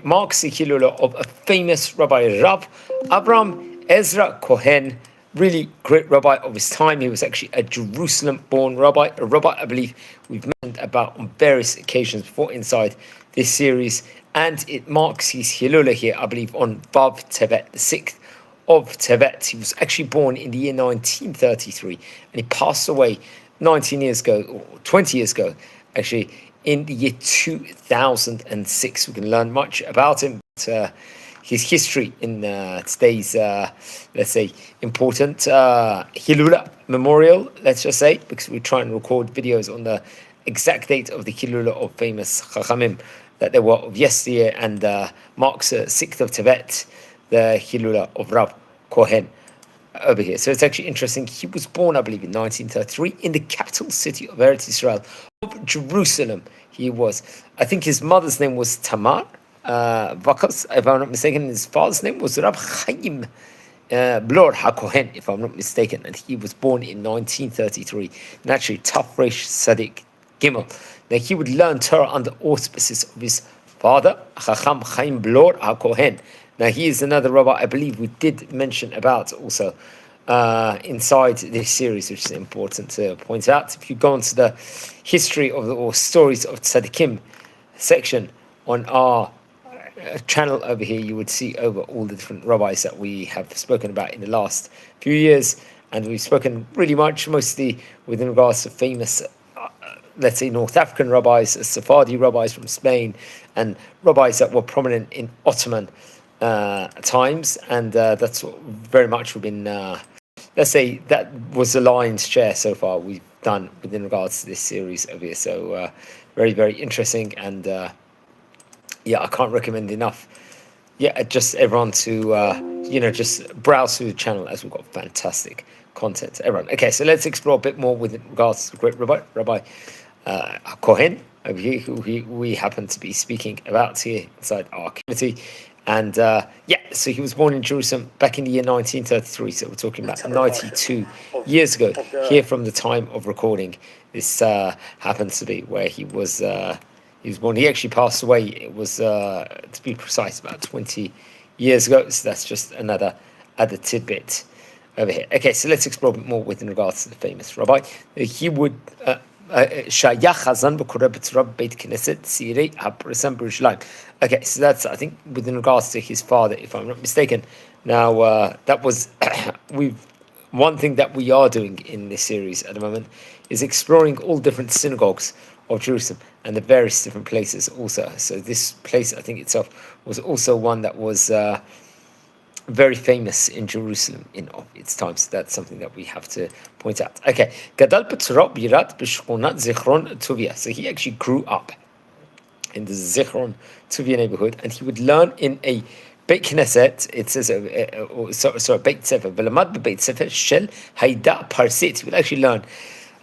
marks the Hilula of a famous Rabbi Rav Abraham Ezra Cohen, really great rabbi of his time. He was actually a Jerusalem-born rabbi, a rabbi I believe we've mentioned about on various occasions before inside this series, and it marks his Hilula here, I believe, on Vav Tevet, the 6th of Tevet. He was actually born in the year 1933, and he passed away 19 years ago, or 20 years ago, actually, in the year 2006. We can learn much about him, but his history in today's, let's say, important Hilula memorial, let's just say, because we try and record videos on the exact date of the Hilula of famous Chachamim that there were of yesteryear, and marks the 6th of Tevet, the Hilula of Rav Cohen over here. So it's actually interesting. He was born, I believe, in 1933 in the capital city of Eretz Israel, of Jerusalem. He was, I think his mother's name was Tamar Vakas, if I'm not mistaken. His father's name was Rab Chaim Blor HaKohen, if I'm not mistaken, and he was born in 1933. Naturally, Taf Resh Sadiq Gimel. Now he would learn Torah under auspices of his father, Chacham Chaim Blor HaKohen. Now he is another rabbi I believe we did mention about also inside this series, which is important to point out. If you go into the history of or stories of Tzaddikim section on our channel over here, you would see over all the different rabbis that we have spoken about in the last few years, and we've spoken really much, mostly within regards to famous, let's say, North African rabbis, Sephardi rabbis from Spain, and rabbis that were prominent in Ottoman times, and that's what very much we've been, let's say, that was the lion's share so far we've done within regards to this series over here. So very, very interesting, and I can't recommend enough. Just everyone to just browse through the channel, as we've got fantastic content. Everyone, okay, so let's explore a bit more with regards to the great Rabbi Cohen over here, who we happen to be speaking about here inside our community. And so he was born in Jerusalem back in the year 1933. So we're talking about 92 years ago here from the time of recording. This happens to be where he was born. He actually passed away. It was, to be precise, about 20 years ago. So that's just another added tidbit over here. Okay, so let's explore a bit more with in regards to the famous rabbi. He would Shaya Chazan b'Koreh b'Torah Beit Knesset Tzirei HaPresam Birushlayim. Okay, so that's, I think, within regards to his father, if I'm not mistaken. Now, that was one thing that we are doing in this series at the moment is exploring all different synagogues of Jerusalem and the various different places also. So this place, I think itself, was also one that was very famous in Jerusalem in its time. So that's something that we have to point out. Okay, Gadal b'Torah birat b'shchonat Zichron Tuvia. So he actually grew up in the Zichron Tuvia neighborhood, and he would learn in a Beit Knesset. It says, Beit Sefer. V'lamad b'Beit Sefer shel Haida Parsit. He would actually learn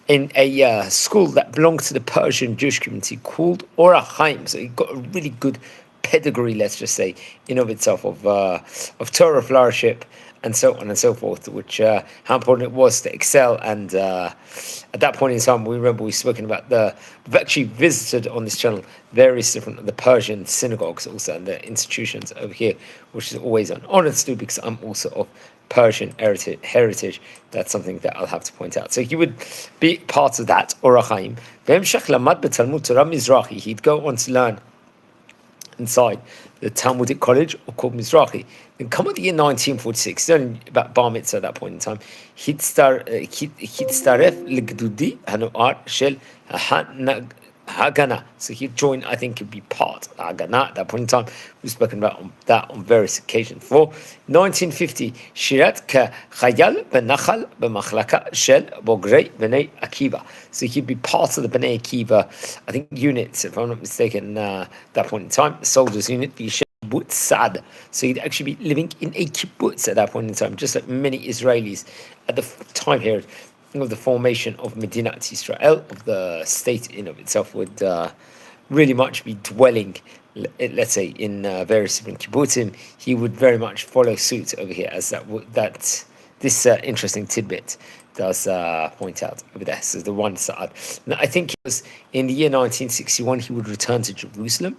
in a school that belonged to the Persian Jewish community called Ora Chaim. So he got a really good pedigree, let's just say, in of itself, of Torah flouriship and so on and so forth, which how important it was to excel. And at that point in time, we remember we've spoken about we've actually visited on this channel various different the Persian synagogues also and the institutions over here, which is always an honor to do because I'm also of Persian heritage. That's something that I'll have to point out. So he would be part of that Ora Chaim. He'd go on to learn inside the Talmudic College called Mizrahi. Then come at the year 1946, he's only about bar mitzvah at that point in time, Hitztaref Ligdudi Hanuar Shel Hagana. So he'd join, I think he'd be part of Hagana at that point in time. We've spoken about that on various occasions. For 1950, Shirat Ka Chayal Benachal B'Machlaka Shel Bogrei B'nei Akiva. So he'd be part of the B'nei Akiva, I think, units, if I'm not mistaken, that point in time, the soldiers unit, the kibbutz Sad. So he'd actually be living in a kibbutz at that point in time, just like many Israelis at the time here of the formation of Medinat Israel, of the state in of itself, would really much be dwelling, let's say, in various different kibbutzim. He would very much follow suit over here, as this interesting tidbit does point out over there. So the one side. Now, I think it was in the year 1961 he would return to Jerusalem,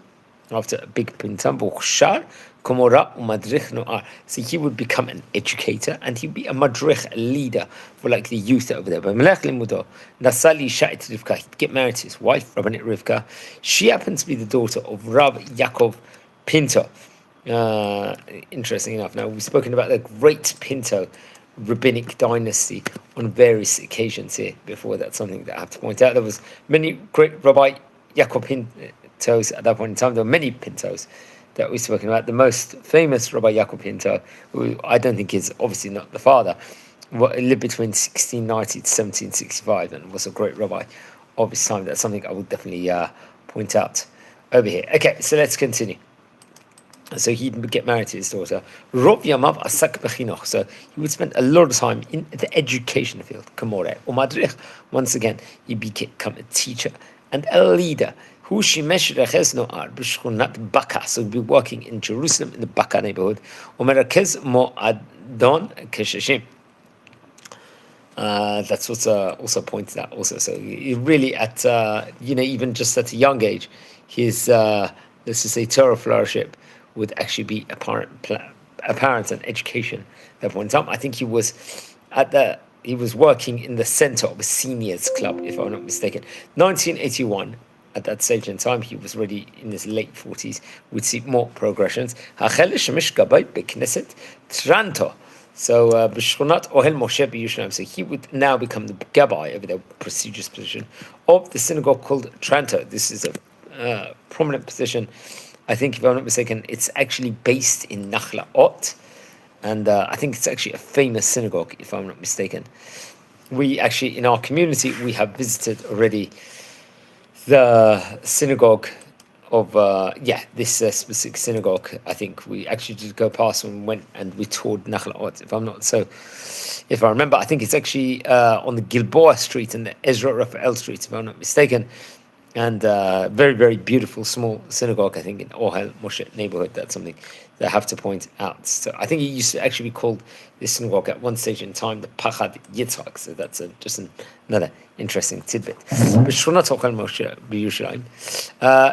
after a big pintam, Shar, Komora, Umadrich Noar. So he would become an educator and he'd be a madrich, a leader for like the youth over there. But Melech Limudo, Nasali Shait Rivka, he'd get married to his wife, Rabbanit Rivka. She happened to be the daughter of Rab Yaakov Pinto. Interesting enough. Now, we've spoken about the great Pinto rabbinic dynasty on various occasions here before. That's something that I have to point out. There was many great Rabbi Yaakov Pintos at that point in time. There were many Pintos that we've spoken about. The most famous Rabbi Yaakov Pinto, who I don't think is obviously not the father, lived between 1690 to 1765 and was a great rabbi of his time. That's something I would definitely point out over here. Okay, so let's continue. So he'd get married to his daughter. Rov Yamav Asak Bechinoch. So he would spend a lot of time in the education field. Kamore Umadrich. Once again, he became a teacher and a leader. Who Shimesh Reches Noar B'Shchunat Baka. So he'd be working in Jerusalem in the Baka neighborhood. Umerakez Mo'adon Keshashim. That's also pointed out. Also, so he really at even just at a young age, his let's just say Torah flouriship would actually be apparent and education at that point in time. I think he was working in the center of a seniors club, if I'm not mistaken. 1981, at that stage in time, he was already in his late 40s. We'd see more progressions. Gvai bekנסת טראנטו. So בשכונת אוהל משה בירושלים. So he would now become the Gabbai over the prestigious position of the synagogue called Tránto. This is a prominent position. I think, if I'm not mistaken, it's actually based in Nachlaot, and I think it's actually a famous synagogue, if I'm not mistaken. We actually, in our community, we have visited already the synagogue of, this specific synagogue. I think we actually did go past and went and we toured Nachlaot, if I remember. I think it's actually on the Gilboa Street and the Ezra Raphael Street, if I'm not mistaken. And very, very beautiful small synagogue, I think, in Ohel Moshe neighborhood. That's something that I have to point out. So I think it used to actually be called this synagogue at one stage in time, the Pachad Yitzhak. So that's just another interesting tidbit. בשכונת אוהל משה בירושלים,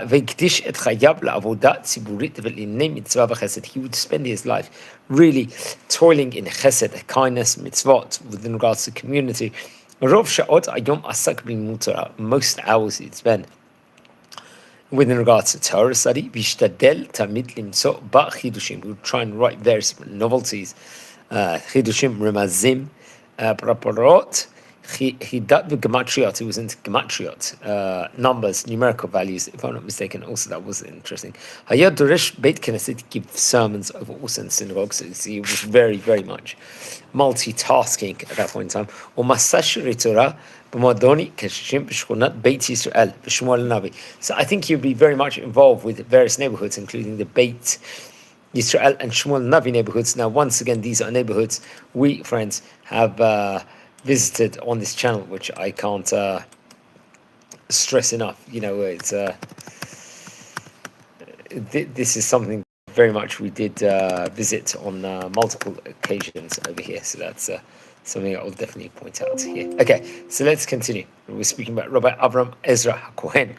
והקדיש את חייו לעבודה ציבורית ולענייני מצווה וחסד. He would spend his life really toiling in chesed, kindness, mitzvot, within regards to community. רוב שעות היום עסק בלימוד תורה. Most hours he'd spend within regards to Torah study. וישתדל תמיד למצוא בה חידושים. He would try and write various novelties, חידושים, רמזים, פרפורות, חידת וגמטריות. He was into gematriot, numbers, numerical values, if I'm not mistaken. Also, that was interesting. היה דורש בית כנסת, give sermons over also in synagogues. So he was very, very much multitasking at that point in time. ומסע שירי תורה במועדוני כששים בשכונת בית ישראל בשמואל הנביא. So I think he'd be very much involved with various neighborhoods, including the Beit Yisrael and Shmuel Navi neighborhoods. Now, once again, these are neighborhoods we, friends, have visited on this channel, which I can't stress enough. It's this is something very much we did visit on multiple occasions over here. So that's something I'll definitely point out here. Okay, so let's continue. We're speaking about Rabbi Avram Ezra Cohen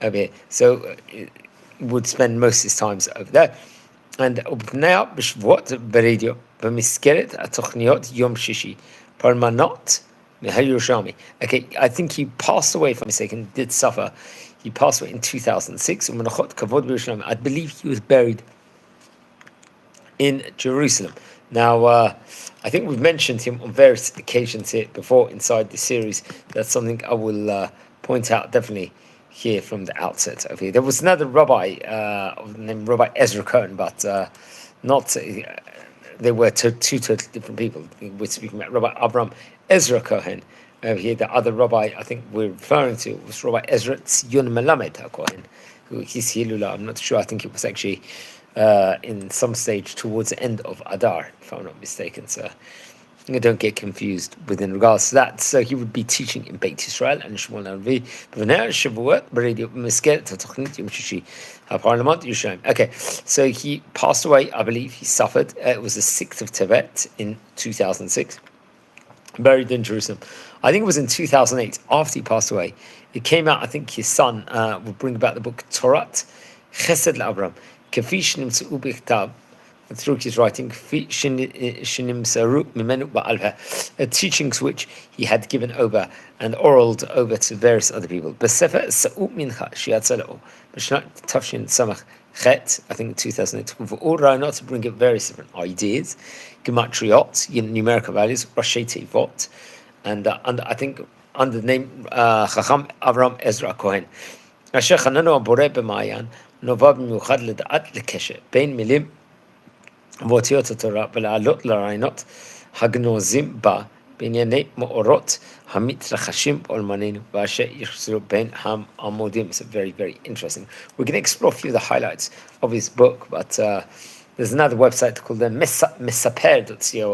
over here. So he would spend most of his times over there. And now, בשבועות ברדיו, במסגרת התוכניות יום שישי, פרמנות מהירושלמי. Okay, I think he passed away, if I'm mistaken, did suffer. He passed away in 2006. ומנחות כבוד בירושלים. I believe he was buried in Jerusalem. Now, I think we've mentioned him on various occasions here before inside the series. That's something I will point out definitely here from the outset of here. There was another rabbi named Rabbi Ezra Cohen, but not. They were two totally different people. We're speaking about Rabbi Avram Ezra Cohen over here. The other rabbi I think we're referring to was Rabbi Ezra Tzion Melamed Cohen, who he's Hilula. I'm not sure. I think it was actually in some stage towards the end of Adar, if I'm not mistaken. So I don't get confused within regards to that. So he would be teaching in Beit Yisrael and Shmuel Navi. Okay, so he passed away, I believe. He suffered. It was the 6th of Tevet in 2006. Buried in Jerusalem. I think it was in 2008, after he passed away. It came out, I think his son would bring about the book Torat Chesed לאברהם, כפי שנמצאו בכתב, through his writing, teachings which he had given over and oraled over to various other people. בספר סעו מנחה שיצא לאור בשנת תשס"ח, I think 2008, ובאור רעיונות to bring up various different ideas, gematriot, numerical values, ראשי תיבות, and I think under the name חכם אברהם עזרא כהן, אשר חננו הבורא במעיין, נובע במיוחד לדעת לקשר בין מילים ואותיות התורה ולעלות לרעיונות הגנוזים בה בענייני מאורות המתרחשים בעולמנו ואשר יחזרו בין העמודים. It's very, very interesting. We're going to explore a few of the highlights of his book, but there's another website called the mesaper.co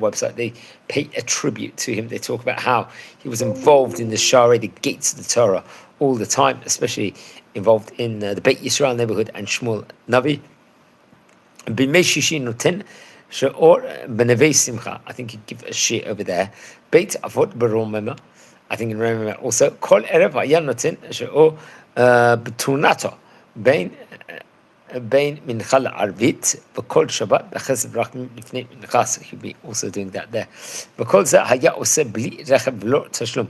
website. They pay a tribute to him. They talk about how he was involved in the Shari, the gates of the Torah, all the time, especially involved in the Beit Yisrael neighborhood and Shmuel Navi. בימי שישי נותן שאור בנווה שמחה, I think he'd give a shit over there, בית אבות ברוממה, I think in Roma also, כל ערב היה נותן שאור בטורנטו, בין מנחה לערבית, וכל שבת בחסד רק לפני מנחה, so he'd be also doing that there. וכל זה היה עושה בלי רכב ולא תשלום.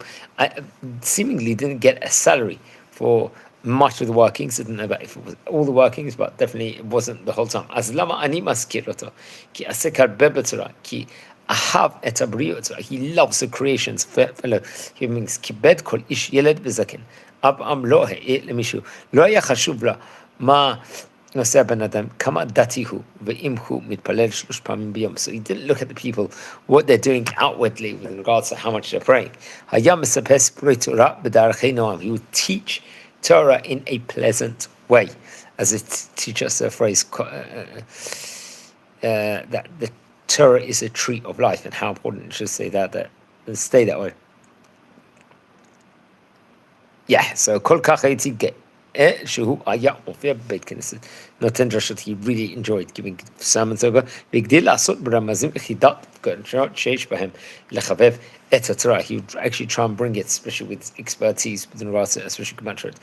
Seemingly didn't get a salary for much of the workings. I didn't know about if it was all the workings, but definitely it wasn't the whole time. אז למה אני מזכיר אותו? כי עסק הרבה בתורה, כי אהב את הבריאות, he loves the creations, fellow humans, כיבד כל איש ילד וזקן. אברהם לא העיר למישהו, לא היה חשוב לה מה נושא הבן אדם, כמה דתי הוא, ואם הוא מתפלל 3 פעמים ביום. So he didn't look at the people, what they're doing outwardly with regards to how much they're praying. היה מספר סיפורי תורה בדרכי נועם. He would teach Torah in a pleasant way, as it teaches us a phrase that the Torah is a tree of life, and how important it should say that stay that way. Yeah, so כל כך הייתי גאה שהוא היה מופיע בבית כנסת, נותן דרשות. He really enjoyed giving sermons over, והגדיל לעשות ברמזים וחידת גדולות שיש בהם לחבב את התורה. He would actually try and bring it, especially with expertise, within regards to especially commentaries.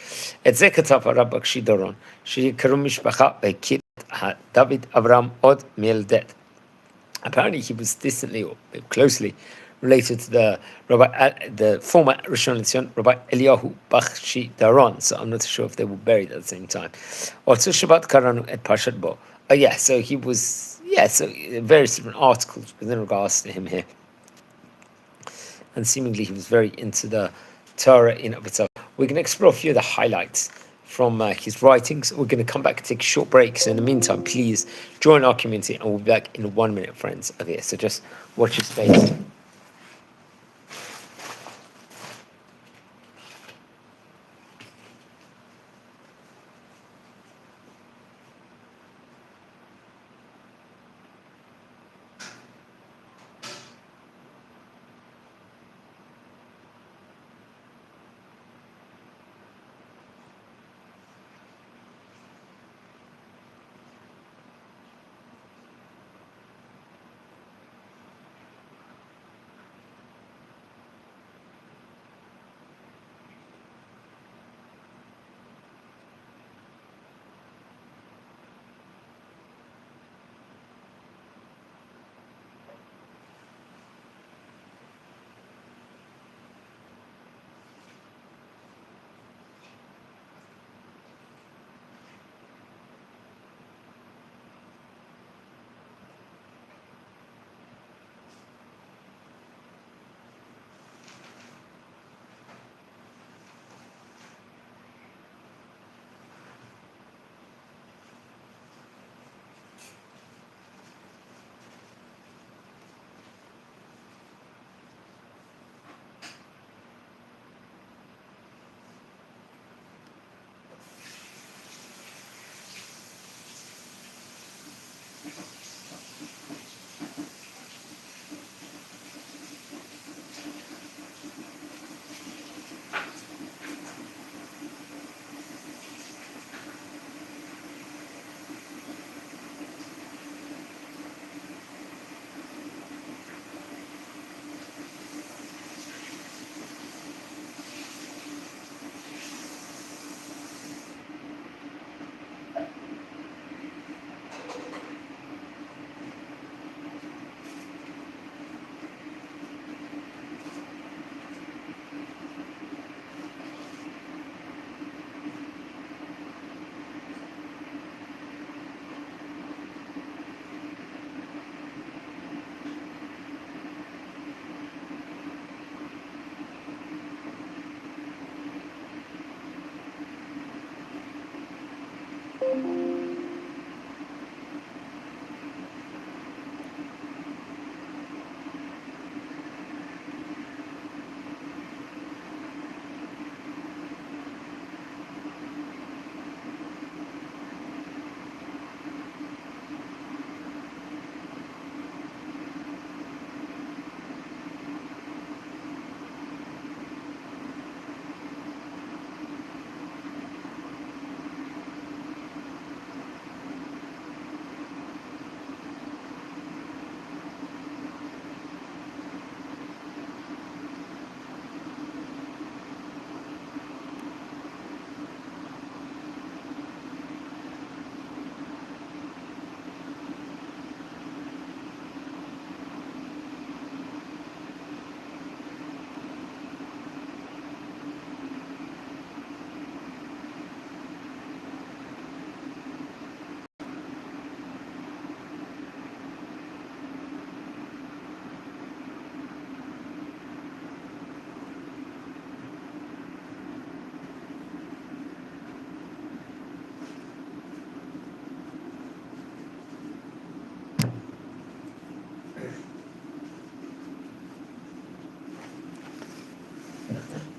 את זה כתב הרב בקשי דורון, שקראו משפחה והכיר את דוד אברהם עוד מילדת. Apparently he was distantly or closely related to the Rabbi, the former Rishon LeZion, Rabbi Eliyahu Bakshi Daron. So I'm not sure if they were buried at the same time. Also Shabbat Karanu et Parshat Bo. Oh yeah, so he was, so various different articles within regards to him here. And seemingly he was very into the Torah in of itself. We're going to explore a few of the highlights from his writings. We're going to come back and take a short break. So in the meantime, please join our community and we'll be back in 1 minute, friends. Okay, so just watch your space.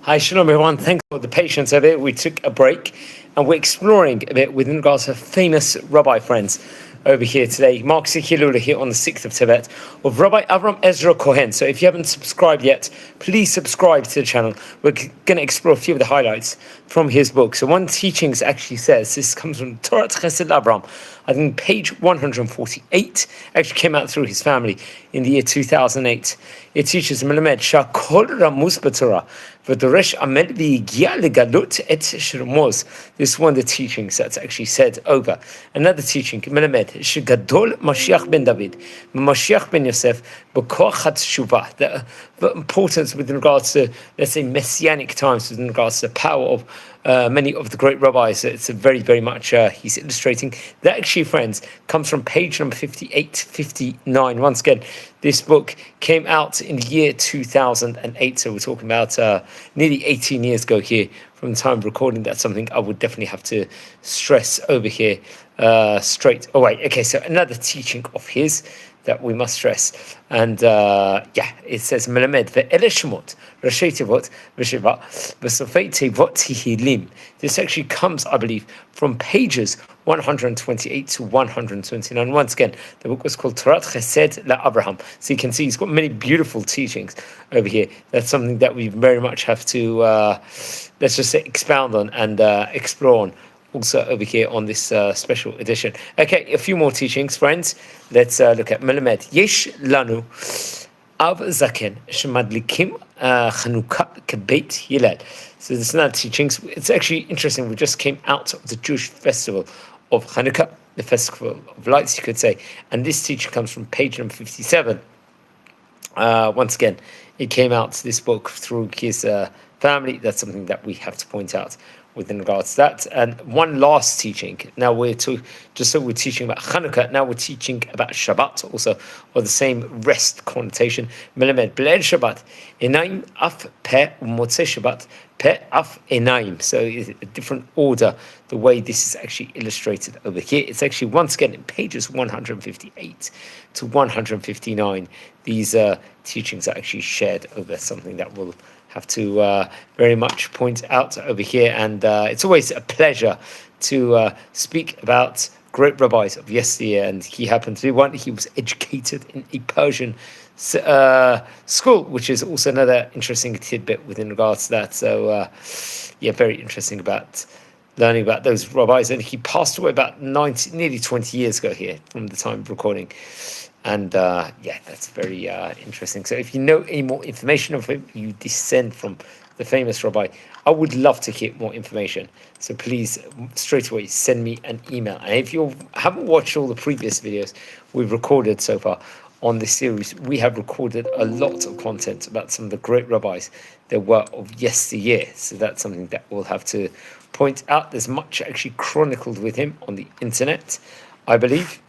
Hi, shalom everyone. Thanks for the patience of it. We took a break and we're exploring a bit within regards to famous rabbi friends over here today. Mark Sikilula here on the 6th of Tibet of Rabbi Avram Ezra Cohen. So if you haven't subscribed yet, please subscribe to the channel. We're going to explore a few of the highlights from his book. So one teachings actually says, this comes from Torah Chesed Avram, I think page 148, actually came out through his family in the year 2008. It teaches Melamed Shakol Ramuz B'Torah V'Doresh Amel V'Yigia Legalut Et Shirmoz. This is one of the teachings that's actually said over. Another teaching, Melamed Shegadol Mashiach ben David Mashiach ben Yosef B'Koach HaTeshuvah. The importance with regards to, let's say, messianic times, with regards to the power of many of the great rabbis. It's a very, very much, he's illustrating. That actually, friends, comes from page number 58, 59. Once again, this book came out in the year 2008. So we're talking about nearly 18 years ago here from the time of recording. That's something I would definitely have to stress over here straight away. Okay, so another teaching of his that we must stress. And it says, Melamed ve'ele shemot, Rashi Tevot v'Shiva, v'Sofei Tevot Hihilim. This actually comes, I believe, from pages 128 to 129. Once again, the book was called Torah Chesed LaAvraham. So you can see he's got many beautiful teachings over here. That's something that we very much have to, let's just say, expound on and explore on. Also over here on this special edition. Okay, a few more teachings, friends. Let's look at Melamed. Yesh lanu av zaken shemadlikim chanukah kebeit Hillel. So this is another teachings. It's actually interesting. We just came out of the Jewish festival of Hanukkah, the festival of lights, you could say. And this teaching comes from page number 57. Once again, it came out, this book, through his family. That's something that we have to point out within regards to that. And one last teaching. Now we're teaching about Hanukkah. Now we're teaching about Shabbat also, or the same rest connotation. Melamed B'leil Shabbat Enaim Af Peh Motzei Shabbat Peh Af Enaim. So it's a different order. The way this is actually illustrated over here. It's actually once again in pages 158 to 159. These teachings are actually shared over, something that will have to very much point out over here. And it's always a pleasure to speak about great rabbis of yesteryear. And he happened to be one. He was educated in a Persian school, which is also another interesting tidbit within regards to that. So, very interesting about learning about those rabbis. And he passed away about nearly 20 years ago here from the time of recording. And that's very interesting. So if you know any more information of him, you descend from the famous rabbi, I would love to get more information. So please, straight away, send me an email. And if you haven't watched all the previous videos we've recorded so far on this series, we have recorded a lot of content about some of the great rabbis that were of yesteryear. So that's something that we'll have to point out. There's much actually chronicled with him on the internet, I believe.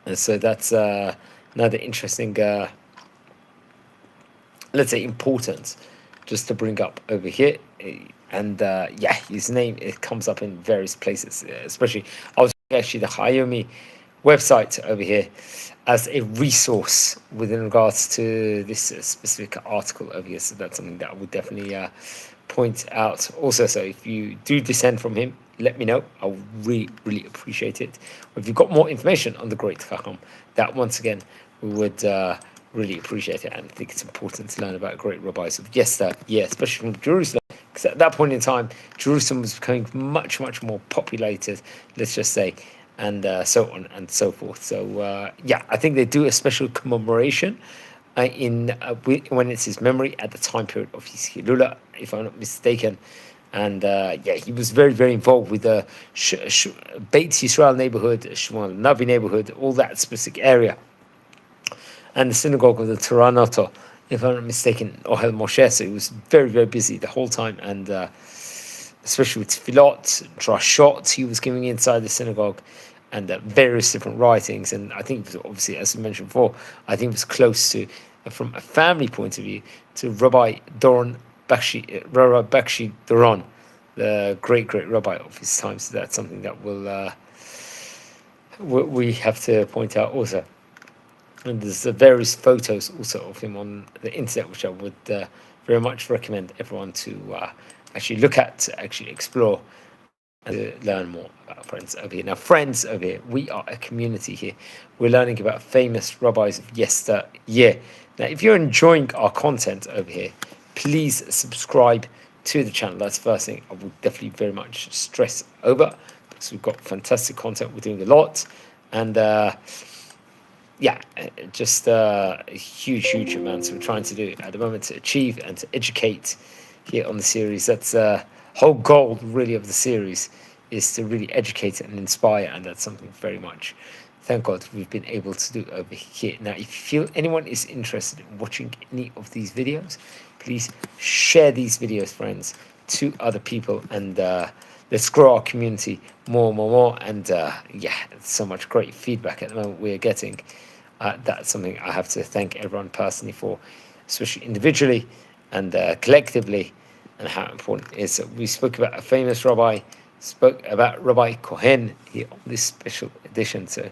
And so that's another interesting, let's say, importance just to bring up over here. And his name, it comes up in various places, especially I was actually the Hayomi website over here as a resource within regards to this specific article over here. So that's something that I would definitely point out also. So if you do descend from him, let me know. I would really, really appreciate it. If you've got more information on the great Chacham, that once again, we would really appreciate it. And I think it's important to learn about great rabbis of yesteryear, especially from Jerusalem. Because at that point in time, Jerusalem was becoming much, much more populated, let's just say, and so on and so forth. So, I think they do a special commemoration when it's his memory at the time period of his Hilula, if I'm not mistaken. And he was very, very involved with the Beit Yisrael neighborhood, Shmuel Navi neighborhood, all that specific area. And the synagogue of the Tranato, if I'm not mistaken, Ohel Moshe. So he was very, very busy the whole time. And especially with tefillot, drashot, he was giving inside the synagogue, and various different writings. And I think it was obviously, as I mentioned before, I think it was close to, from a family point of view, to Rabbi Bakshi Doron, the great rabbi of his time. So that's something that we have to point out also. And there's various photos also of him on the internet, which I would very very much recommend everyone to actually look at, to actually explore, and to learn more about friends over here. Now, friends over here, we are a community here. We're learning about famous rabbis of yesteryear. Now, if you're enjoying our content over here, please subscribe to the channel. That's the first thing I would definitely very much stress over, because we've got fantastic content. We're doing a lot, and just huge amounts we're trying to do at the moment to achieve and to educate here on the series. That's whole goal really of the series, is to really educate and inspire, and that's something very much, thank God, we've been able to do over here. Now, if you feel anyone is interested in watching any of these videos, please share these videos, friends, to other people, and let's grow our community more. And so much great feedback at the moment we're getting. That's something I have to thank everyone personally for, especially individually and collectively, and how important it is. So we spoke about a famous rabbi, spoke about Rabbi Cohen here on this special edition. So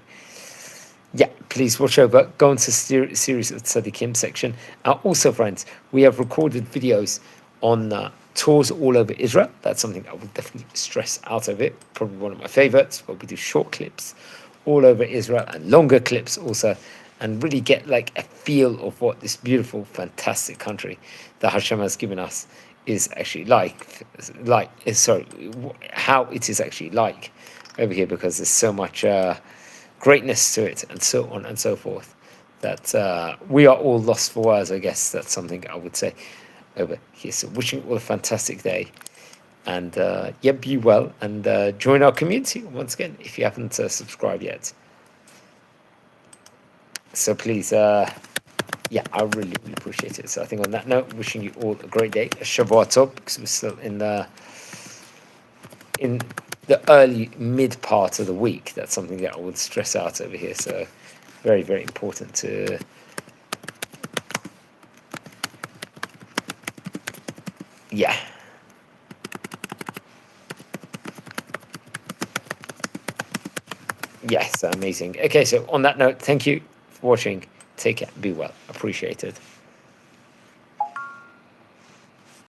please watch over, go into the series of Tzaddikim section. Also, friends, we have recorded videos on tours all over Israel. That's something I will definitely stress out of it. Probably one of my favorites, but we do short clips all over Israel and longer clips also, and really get like a feel of what this beautiful, fantastic country that Hashem has given us is actually how it is actually like over here, because there's so much greatness to it, and so on and so forth, that we are all lost for words, I guess. That's something I would say over here. So wishing you all a fantastic day, and be well, and join our community once again if you haven't subscribed yet. So please, I really appreciate it. So I think on that note, wishing you all a great day, a Shavua Tov, because we're still in the early mid part of the week. That's something that I would stress out over here. So very, very important to Yes, amazing. Okay, so on that note, thank you for watching. Take care. Be well. Appreciate it.